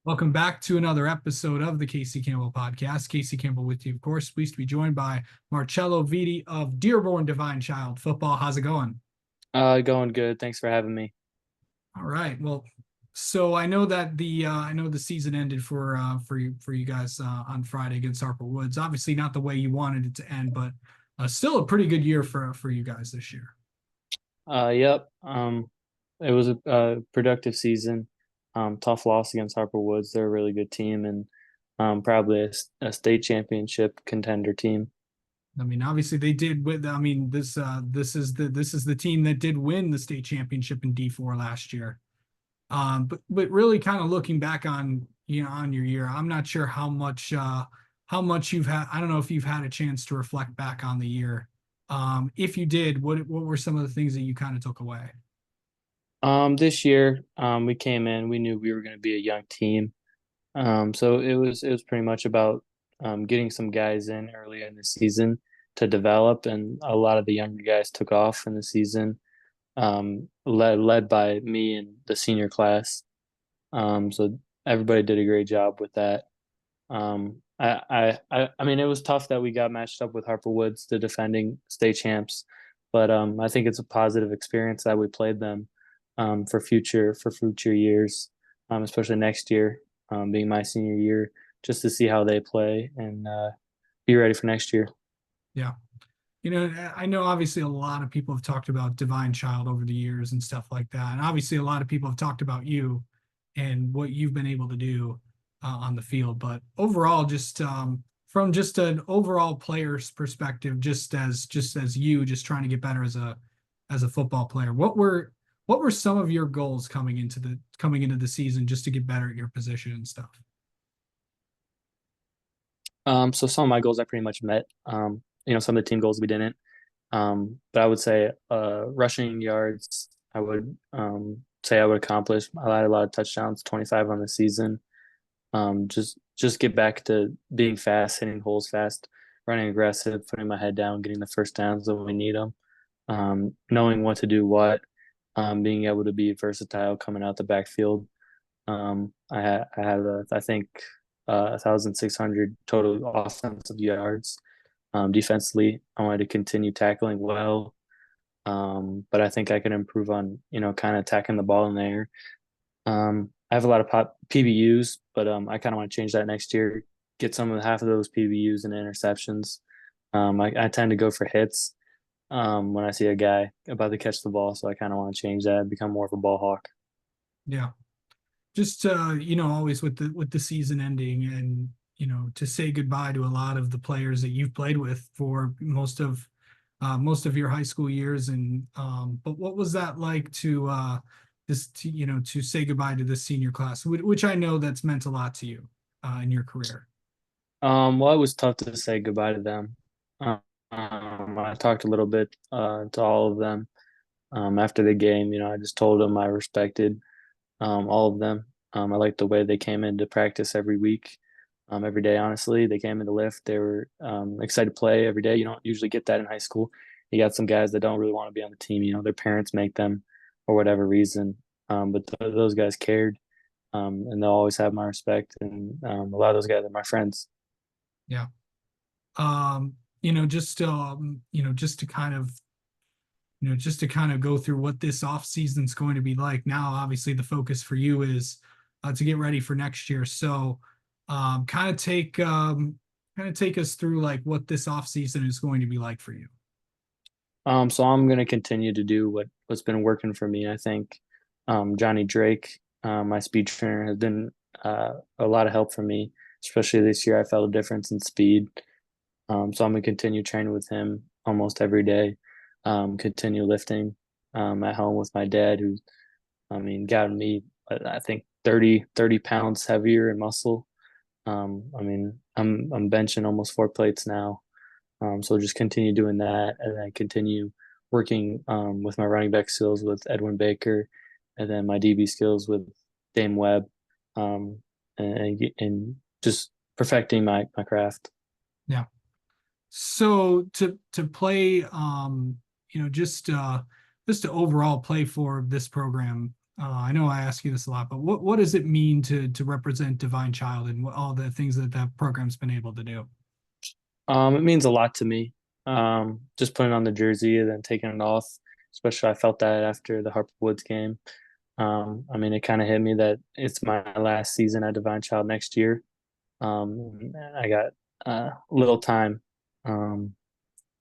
Welcome back to another episode of the Casey Campbell podcast. Casey Campbell with you, of course. Pleased to be joined by Marcello Vitti of Dearborn Divine Child Football. How's it going? Going good. Thanks for having me. All right. Well, so I know that the season ended for you guys on Friday against Harper Woods. Obviously, not the way you wanted it to end, but still a pretty good year for you guys this year. Yep. It was a productive season. Tough loss against Harper Woods. They're a really good team and probably a state championship contender team. I mean, obviously they did with. I mean, this is the team that did win the state championship in D4 last year. But really kind of looking back on on your year, I'm not sure how much you've had. I don't know if you've had a chance to reflect back on the year. If you did, what were some of the things that you kind of took away? This year, we came in. We knew we were going to be a young team. So it was pretty much about getting some guys in early in the season to develop, and a lot of the younger guys took off in the season. Led by me and the senior class. So everybody did a great job with that. I mean, it was tough that we got matched up with Harper Woods, the defending state champs, but I think it's a positive experience that we played them for future years, especially next year, being my senior year, just to see how they play and be ready for next year. Yeah. I know obviously a lot of people have talked about Divine Child over the years and stuff like that. And obviously a lot of people have talked about you and what you've been able to do on the field. But overall, just from just an overall player's perspective, just as you just trying to get better as a football player, what were some of your goals coming into the season just to get better at your position and stuff? So some of my goals I pretty much met. Some of the team goals we didn't. But I would say rushing yards, I would say I would accomplish. I had a lot of touchdowns, 25 on the season. Just get back to being fast, hitting holes fast, running aggressive, putting my head down, getting the first downs when we need them. Knowing what to do, being able to be versatile coming out the backfield. I had I think 1,600 total offensive yards. Defensively, I wanted to continue tackling well, but I think I could improve on kind of attacking the ball in the air. I have a lot of PBUs, but I kind of want to change that next year. Get some of half of those PBUs and interceptions. I tend to go for hits when I see a guy about to catch the ball, so I kind of want to change that, become more of a ball hawk. Yeah. Just always with the season ending and to say goodbye to a lot of the players that you've played with for most of your high school years. And but what was that like to say goodbye to the senior class, which I know that's meant a lot to you in your career? Well, it was tough to say goodbye to them. I talked a little bit to all of them after the game. I just told them I respected all of them. I liked the way they came into practice every week, every day. Honestly, they came in to lift. They were excited to play every day. You don't usually get that in high school. You got some guys that don't really want to be on the team. Their parents make them for whatever reason. But those guys cared, and they'll always have my respect. And a lot of those guys are my friends. Yeah. Just to kind of go through what this off season is going to be like. Now, obviously, the focus for you is to get ready for next year. So, kind of take us through like what this off season is going to be like for you. So I'm going to continue to do what's been working for me. I think Johnny Drake, my speed trainer, has been a lot of help for me, especially this year. I felt a difference in speed. So I'm going to continue training with him almost every day, continue lifting at home with my dad, who, I mean, got me, I think, 30 pounds heavier in muscle. I mean, I'm benching almost 4 plates now. So just continue doing that, and then continue working with my running back skills with Edwin Baker, and then my DB skills with Dame Webb, and just perfecting my craft. Yeah. So to play, just to overall play for this program, I know I ask you this a lot, but what does it mean to represent Divine Child and all the things that that program's been able to do? It means a lot to me. Just putting on the jersey and then taking it off, especially I felt that after the Harper Woods game. I mean, it kind of hit me that it's my last season at Divine Child next year. I got little time. Um,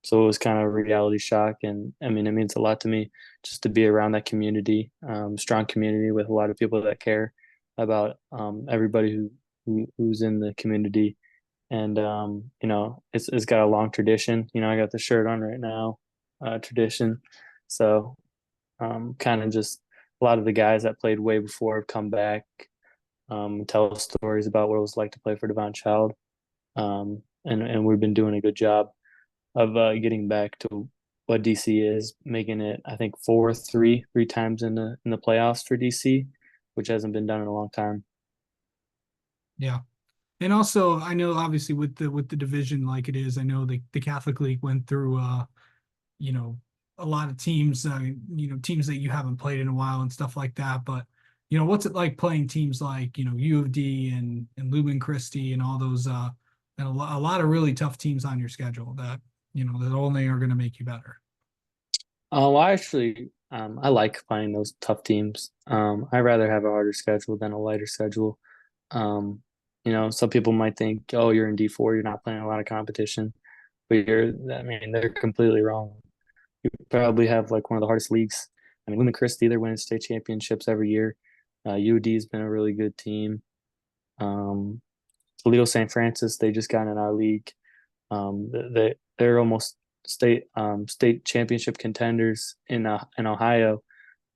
so it was kind of a reality shock. And I mean, it means a lot to me just to be around that community, strong community with a lot of people that care about everybody who's in the community. And it's got a long tradition. I got the shirt on right now, tradition. So kind of just a lot of the guys that played way before have come back, tell stories about what it was like to play for Devon Child. And we've been doing a good job of getting back to what DC is, making it I think three times in the playoffs for DC, which hasn't been done in a long time. Yeah. And also, I know obviously with the division like it is, I know the Catholic League went through you know, a lot of teams, teams that you haven't played in a while and stuff like that. But what's it like playing teams like U of D and Lumen Christi and all those and a lot of really tough teams on your schedule that that only are going to make you better. I actually I like playing those tough teams. I'd rather have a harder schedule than a lighter schedule. Um, some people might think, oh, you're in D4, you're not playing a lot of competition, but I mean, they're completely wrong. You probably have like one of the hardest leagues. I mean, Lumen Christi, they're winning state championships every year. UD has been a really good team. Um, Toledo St. Francis, they just got in our league. They're almost state championship contenders in Ohio.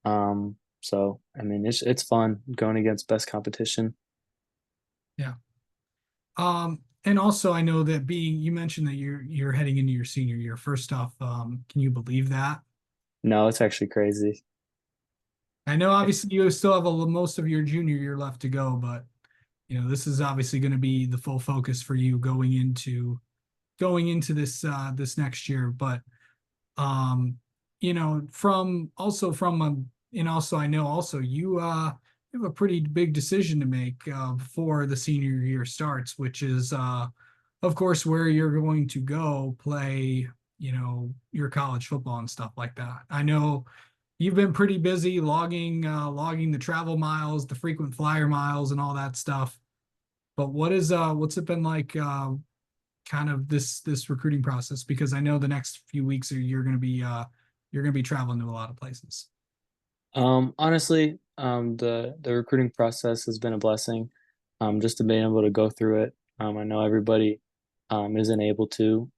So I mean, it's fun going against best competition. Yeah. And also I know that you mentioned that you're heading into your senior year. First off, can you believe that? No, it's actually crazy. I know obviously you still have most of your junior year left to go, but this is obviously going to be the full focus for you going into this next year. But and also I know also you have a pretty big decision to make before the senior year starts, which is of course where you're going to go play, your college football and stuff like that. I know you've been pretty busy logging the travel miles, the frequent flyer miles and all that stuff. But what's it been like kind of this recruiting process? Because I know the next few weeks you're going to be traveling to a lot of places. Honestly, the recruiting process has been a blessing. Just to being able to go through it. I know everybody isn't able to.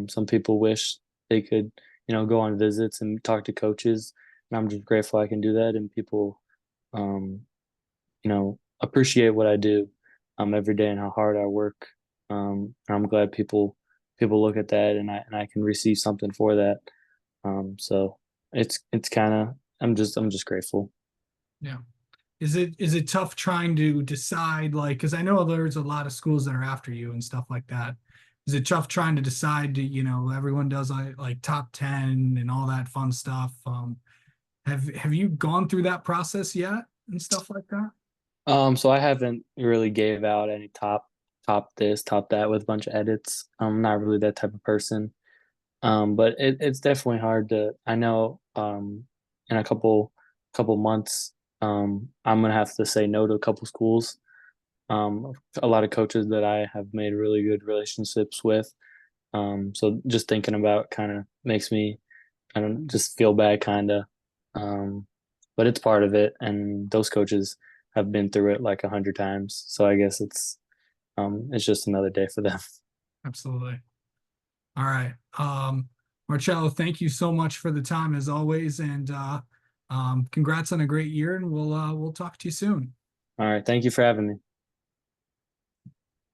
Some people wish they could, go on visits and talk to coaches, and I'm just grateful I can do that. And people, um, appreciate what I do every day and how hard I work. And I'm glad people look at that, and I can receive something for that. So it's kind of I'm just grateful. Yeah. Is it tough trying to decide, like, because I know there's a lot of schools that are after you and stuff like that. Is it tough trying to decide to, everyone does like top 10 and all that fun stuff? Have you gone through that process yet and stuff like that? So I haven't really gave out any top this, top that with a bunch of edits. I'm not really that type of person. But it's definitely hard to. I know in a couple months, I'm gonna have to say no to a couple schools. A lot of coaches that I have made really good relationships with. So just thinking about kind of makes me I don't just feel bad kind of. Um, but it's part of it, and those coaches have been through it like 100 times. So I guess it's just another day for them. Absolutely. All right. Marcello, thank you so much for the time as always, and congrats on a great year, and we'll talk to you soon. All right, thank you for having me.